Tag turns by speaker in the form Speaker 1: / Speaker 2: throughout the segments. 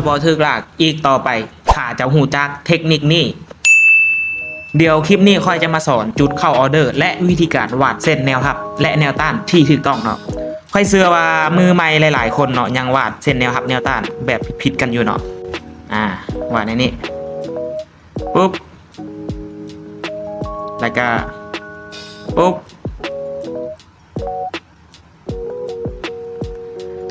Speaker 1: จะบอทึกหลักอีกต่อไปถ้าจะหูจักเทคนิคนี้เดี๋ยวคลิปนี้ค่อยจะมาสอนจุดเข้าออเดอร์และวิธีการวาดเส้นแนวทับและแนวต้านที่ถูกต้องเนาะค่อยเชื่อว่ามือใหม่หลายๆคนเนาะยังวาดเส้นแนวทับแนวต้านแบบผิดกันอยู่เนาะวาดในนี้ปุ๊บแล้วก็ปุ๊บ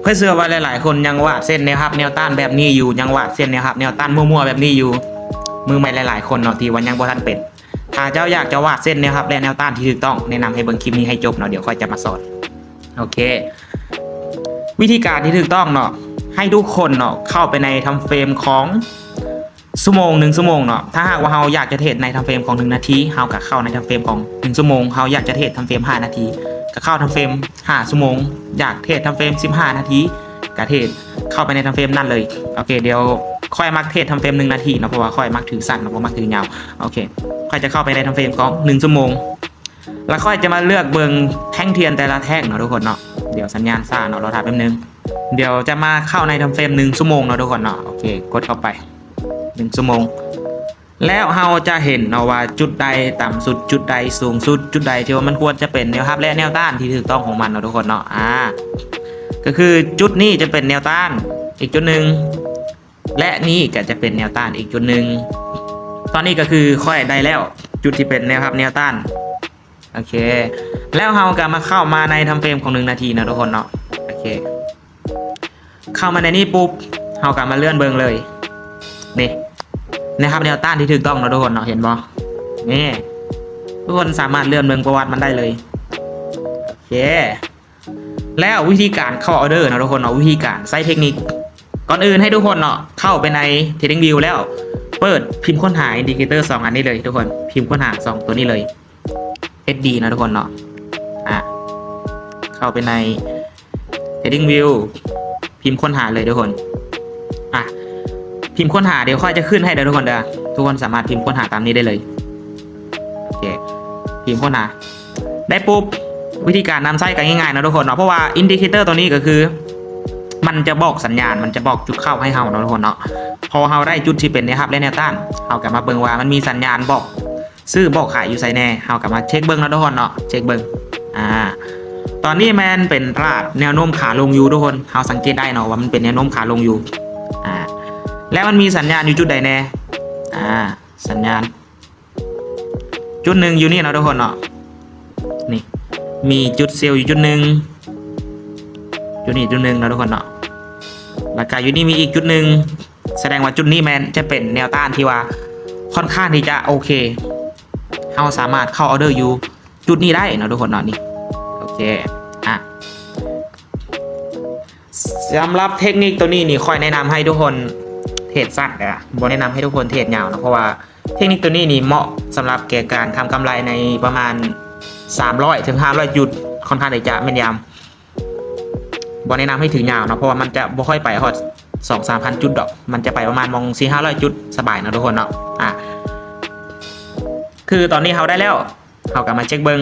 Speaker 1: ค่อยเชื่อว่าหลายๆคนยังวาดเส้นแนวทับแนวต้านแบบนี้อยู่ยังวาดเส้นแนวทับแนวต้านมั่วๆแบบนี้อยู่มือใหม่หลายๆคนเนาะที่วันยังบ่ทันเป็นถ้าเจ้าอยากจะวาดเส้นแนวทับและแนวต้านที่ถูกต้องแนะนำให้เบิ่งคลิปนี้ให้จบเนาะเดี๋ยวค่อยจะมาสอนโอเควิธีการที่ถูกต้องเนาะให้ทุกคนเนาะเข้าไปในทำเฟรมของ1 ชั่วโมงเนาะถ้าหากว่าเราอยากจะเทรดในทำเฟรมของ1 นาทีเราก็เข้าในทำเฟรมของ1 ชั่วโมงเราอยากจะเทรดทำเฟรม5 นาทีก็เข้าทำเฟรม5 ชั่วโมงอยากเทรดทำเฟรม15 นาทีก็เทรดเข้าไปในทำเฟรมนั่นเลยโอเคเดี๋ยวค่อยมักเทรดทำเฟรม1 นาทีเนาะเพราะว่าค่อยมักถือสั้นเนาะเพราะมักถือยาวโอเคค่อยจะเข้าไปในทำเฟรมของ1 ชั่วโมงแล้วค่อยจะมาเลือกเบิ่งแท่งเทียนแต่ละแท่งเนาะทุกคนเนาะเดี๋ยวสัญญาณซ่าเนาะเราถ่ายแป๊บนึงเดี๋ยวจะมาเข้าในทำเฟรม1 ชั่วโมงเนาะทุกคนเนาะโอเคกดเข้าไป1 ชั่วโมงแล้วเราจะเห็นเนาะว่าจุดใดต่ำสุดจุดใดสูงสุดจุดใดที่ว่ามันควรจะเป็นแนวรับและแนวต้านที่ถูกต้องของมันเนาะทุกคนเนาะก็คือจุดนี้จะเป็นแนวต้านอีกจุดหนึ่งและนี่ก็จะเป็นแนวต้านอีกจุดหนึ่งตอนนี้ก็คือค่อยได้แล้วจุดที่เป็นแนวรับแนวต้านโอเคแล้วเราก็มาเข้ามาในทำเฟรมของ1 นาทีนะทุกคนเนาะโอเคเข้ามาในนี้ปุ๊บเราก็มาเลื่อนเบิ่งเลยนี่นะครับแนวต้านที่ถูกต้องนะทุกคนเนาะเห็นบ่นี่ทุกคนสามารถเลื่อนเบิ่งประวัติมันได้เลยโอเคแล้ววิธีการเข้าออเดอร์นะทุกคนเนาะวิธีการใช้เทคนิคก่อนอื่นให้ทุกคนเนาะเข้าไปใน Trading View แล้วเปิดพิมพ์ค้นหาอินดิเคเตอร์2 อันนี้เลยทุกคนพิมพ์ค้นหา2ตัวนี้เลย SD นะทุกคนเนาะเข้าไปใน Trading View พิมพ์ค้นหาเลยทุกคนพิมพ์ค้นหาเดี๋ยวค่อยจะขึ้นให้เด้อทุกคนทุกคนสามารถพิมพ์ค้นหาตามนี้ได้เลยโอเคพิมพ์ค้นหาได้ปุ๊บวิธีการนำไส้กันง่ายๆนะทุกคนเนาะเพราะว่าอินดิเคเตอร์ตัวนี้ก็คือมันจะบอกสัญญาณมันจะบอกจุดเข้าให้เฮาเนาะทุกคนเนาะพอเฮาได้จุดที่เป็นนะครับและแนวต้านเฮากลับมาเบิ่งว่ามันมีสัญญาณบอกซื้อบอกขายอยู่ไสแน่เฮากลับมาเช็คเบิ่งนะทุกคนเนาะเช็คเบิ่งตอนนี้แมนเป็นตลาดแนวโน้มขาลงอยู่ทุกคนเฮาสังเกตได้เนาะว่ามันเป็นแนวโน้มขาลงอยู่แล้วมันมีสัญญาณอยู่จุดใดแน่สัญญาณจุดหนึ่งอยู่นี่นะทุกคนเนาะนี่มีจุดเซลล์อยู่จุดหนึ่งจุดนี้จุดหนึ่งนะทุกคนเนาะแล้วก็อยู่นี่มีอีกจุดหนึ่งแสดงว่าจุดนี้แมนจะเป็นแนวต้านที่ว่าค่อนข้างที่จะโอเคเราสามารถเข้าออเดอร์อยู่จุดนี้ได้นะทุกคนเนาะนี่โอเคสำหรับเทคนิคตัวนี้นี่ค่อยแนะนำให้ทุกคนเทรดสั้นบ่แนะนำให้ทุกคนเทรดยาวนะเพราะว่าเทคนิคตัวนี้นี่เหมาะสำหรับแก่การทำกำไรในประมาณ300 ถึง 500 จุดค่อนข้างที่จะแม่นยำบ่แนะนำให้ถือยาวนะเพราะว่ามันจะบ่ค่อยไปฮอด 2-3,000 จุดดอกมันจะไปประมาณมอง 400-500 จุดสบายนะทุกคนเนาะคือตอนนี้เขาได้แล้วเขากลับมาเช็คเบิ้ง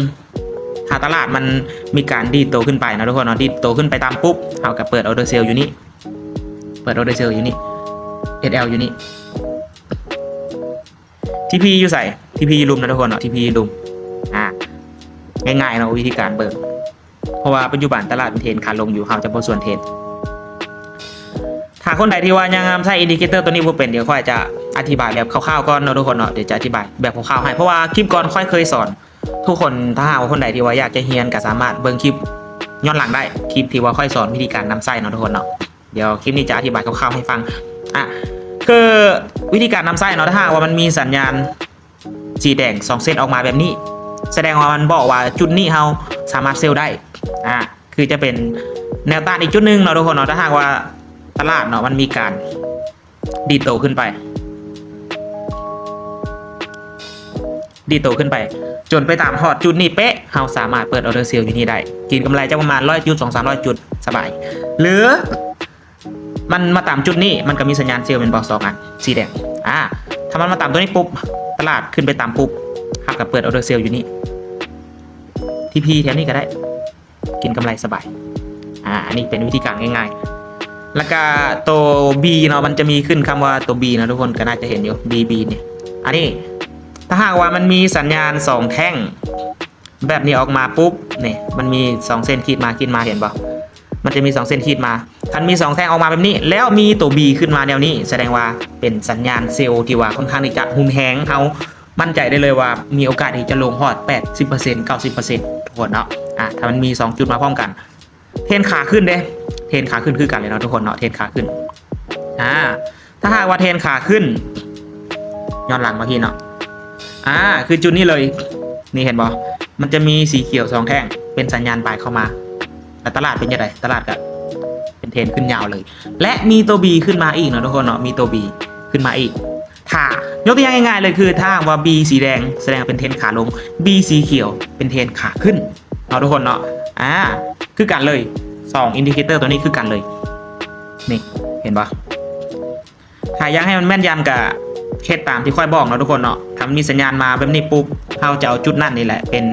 Speaker 1: ถ้าตลาดมันมีการดีดโตขึ้นไปนะทุกคนเนาะดีดโตขึ้นไปตามปุ๊บเขาก็เปิดออเดอร์เซลอยู่นี่เปิดออเดอร์เซลอยู่นี่ SL อยู่นี่ TP อยู่ใส่ TP ลุมนะทุกคนเนาะ TP ลุมง่ายๆเนาะวิธีการเบิกเพราะว่าปัจจุบันตลาดเป็นเทรนขาลงอยู่เขาจะบ่ส่วนเทรนถ้าคนใดที่ว่ายังใช้อินดิเคเตอร์ตัวนี้บ่เป็นเดี๋ยวค่อยจะอธิบายแบบคร่าวๆก่อนเนาะทุกคนเนาะเดี๋ยวจะอธิบายแบบคร่าวๆให้เพราะว่าคลิปก่อนค่อยเคยสอนทุกคนถ้าหากว่าคนใดที่ว่าอยากจะเรียนก็สามารถเบิ่งคลิปย้อนหลังได้คลิปที่ว่าค่อยสอนวิธีการนำไส้เนาะทุกคนเนาะเดี๋ยวคลิปนี้จะอธิบายคร่าวๆให้ฟังคือวิธีการนำไส้เนาะถ้าหากว่ามันมีสัญญาณสีแดง2 เส้นออกมาแบบนี้แสดงว่ามันบอกว่าจุดนี้เราสามารถเซลล์ได้คือจะเป็นแนวต้านอีกจุดหนึ่งเนาะทุกคนเนาะถ้าหากว่าตลาดเนาะมันมีการดีดโตขึ้นไปจนไปตามฮอดจุดนี้เป๊ะเราสามารถเปิดออเดอร์เซลล์อยู่นี่ได้กินกำไรจะประมาณ100 จุด 200-300 จุดสบายหรือมันมาตามจุดนี้มันก็มีสัญญาณเซลล์เป็นบอก2 อันสีแดงถ้ามันมาตามตัวนี้ปุ๊บตลาดขึ้นไปตามปุ๊บเราก็เปิดออเดอร์เซลล์อยู่นี่ TP แถวนี้ก็ได้กินกำไรสบายอันนี้เป็นวิธีการง่ายๆ แล้วก็ตัว B เนาะมันจะมีขึ้นคำว่าตัว B นะทุกคนก็น่าจะเห็นอยู่ B เนี่ยอันนี้ถ้าหากว่ามันมีสัญญาณ2แท่งแบบนี้ออกมาปุ๊บเนี่ยมันมี2เส้นขีดมาเห็นปะมันจะมี2เส้นขีดมาท่านมี2แท่งออกมาแบบนี้แล้วมีตัว B ขึ้นมาแนวนี้แสดงว่าเป็นสัญญาณเซลล์ที่ว่าค่อนข้างที่จะหุนแหงเฮามั่นใจได้เลยว่ามีโอกาสที่จะลงฮอด 80% 90%ทุกคนเนาะถ้ามันมี2จุดมาพร้อมกันเทรนขาขึ้นเด้เทรนขาขึ้นคือกันเลยเนาะทุกคนเนาะเทรนขาขึ้นถ้าหากว่าเทรนขาขึ้นย้อนหลังมาพี่เนาะคือจุดนี้เลยนี่เห็นบ่มันจะมีสีเขียว2แท่งเป็นสัญญาณบายเข้ามาแต่ตลาดเป็นยังไงตลาดก็เป็นเทรนขึ้นยาวเลยและมีตัว B ขึ้นมาอีกเนาะทุกคนเนาะมีตัว B ขึ้นมาอีกถ้ายกตัวอย่างง่ายๆเลยคือถ้าว่า B สีแดงแสดงเป็นเทรนขาลง B สีเขียวเป็นเทรนขาขึ้นเนาะทุกคนเนาะคือกันเลย2อินดิเคเตอร์ตัวนี้คือกันเลยนี่เห็นปะถ้าอยากให้มันแม่นยำกับเคสตามที่ค่อยบอกเนาะทุกคนเนาะถ้ามีสัญญาณมาแบบนี้ปุ๊บเราจะเอาจุดนั่นนี่แหละเป็น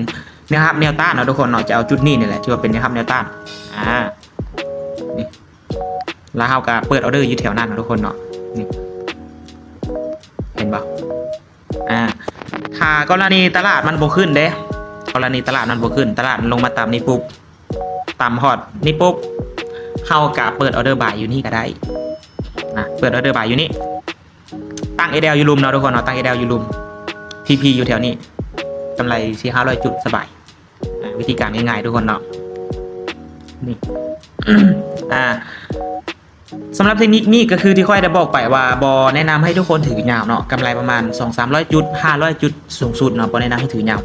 Speaker 1: นะครับแนวต้านเนาะทุกคนเนาะจะเอาจุดนี้นี่แหละที่ว่าเป็นนะครับแนวต้านนี่แล้วเราก็เปิดออเดอร์อยู่แถวนั้นนะทุกคนเนาะนี่เห็นปะถ้ากรณีตลาดมันโบขึ้นเด้กรณีตลาดมันโบขึ้นตลาดมันลงมาต่ำนี่ปุ๊บต่ำฮอตนี่ปุ๊บเราก็เปิดออเดอร์บ่ายอยู่นี่ก็ได้เปิดออเดอร์บ่ายอยู่นี่ตั้ง ADL อยู่ลุมเนาะทุกคนเนาะตั้ง ADL อยู่ลุม TP อยู่แถวนี้กำไร400-500 จุดสบายวิธีการง่ายๆทุกคนเนาะนี่ สำหรับเทคนิคนี้ก็คือที่ค่อยได้บอกไปว่าบอแนะนำให้ทุกคนถือยาวเนาะกำไรประมาณ 200-300 จุด500 จุดสูงสุดเนาะบอแนะนำให้ถือยาว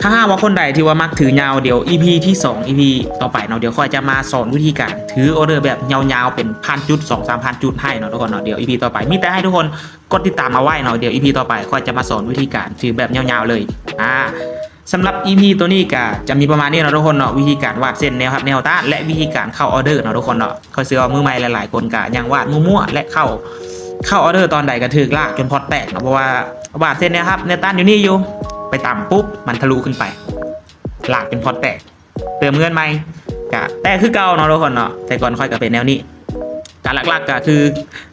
Speaker 1: ถ้าว่าคนใดที่ว่ามักถือยาวเดี๋ยว EP ที่2 EP ต่อไปเนาะเดี๋ยวค่อยจะมาสอนวิธีการถือออเดอร์แบบยาวๆเป็น1,000 จุด 2-3,000 จุดให้เนาะทุกคนเนาะเดี๋ยว EP ต่อไปมีแต่ให้ทุกคนกดติดตามมาไว้เนาะเดี๋ยว EP ต่อไปค่อยจะมาสอนวิธีการถือแบบยาวๆเลยสำหรับ EP ตัวนี้ก็จะมีประมาณนี้เนาะทุกคนเนาะวิธีการวาดเส้นแนวครับแนวต้านและวิธีการเข้าออเดอร์เนาะทุกคนเนาะค่อยเสือมือใหม่หลายๆคนก็ยังวาดมั่วๆและเข้าออเดอร์ตอนใดก็ถึกลากจนพอตแตกเนาะเพราะว่าวาดเส้นนะครับแนวต้านอยู่นี่อยู่ไปต่ำปุ๊บมันทะลุขึ้นไปลากจนพอตแตกเติมเงินใหม่ก็แต่คือเก่าเนาะทุกคนเนาะแต่ก่อนค่อยก็เป็นแนวนี้การหลักๆก็คือ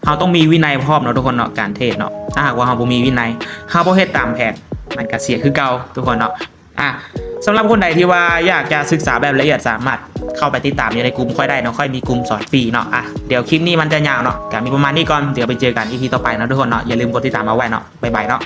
Speaker 1: เราต้องมีวินัยพร้อมเนาะทุกคนเนาะการเทรดเนาะถ้าหากว่าเราบ่มีวินัยเราบ่เฮ็ดตามแผนมันก็เสียคือเก่าทุกคนเนาะสำหรับคนใดที่ว่าอยากจะศึกษาแบบละเอียดสามารถเข้าไปติดตามอยู่ในกลุ่มค่อยได้เนาะค่อยมีกลุ่มสอนฟรีเนาะเดี๋ยวคลิปนี้มันจะยาวเนาะก็มีประมาณนี้ก่อนเดี๋ยวไปเจอกัน EP ต่อไปเนาะทุกคนเนาะอย่าลืมกดติดตามเอาไว้เนาะบ๊ายบายเนาะ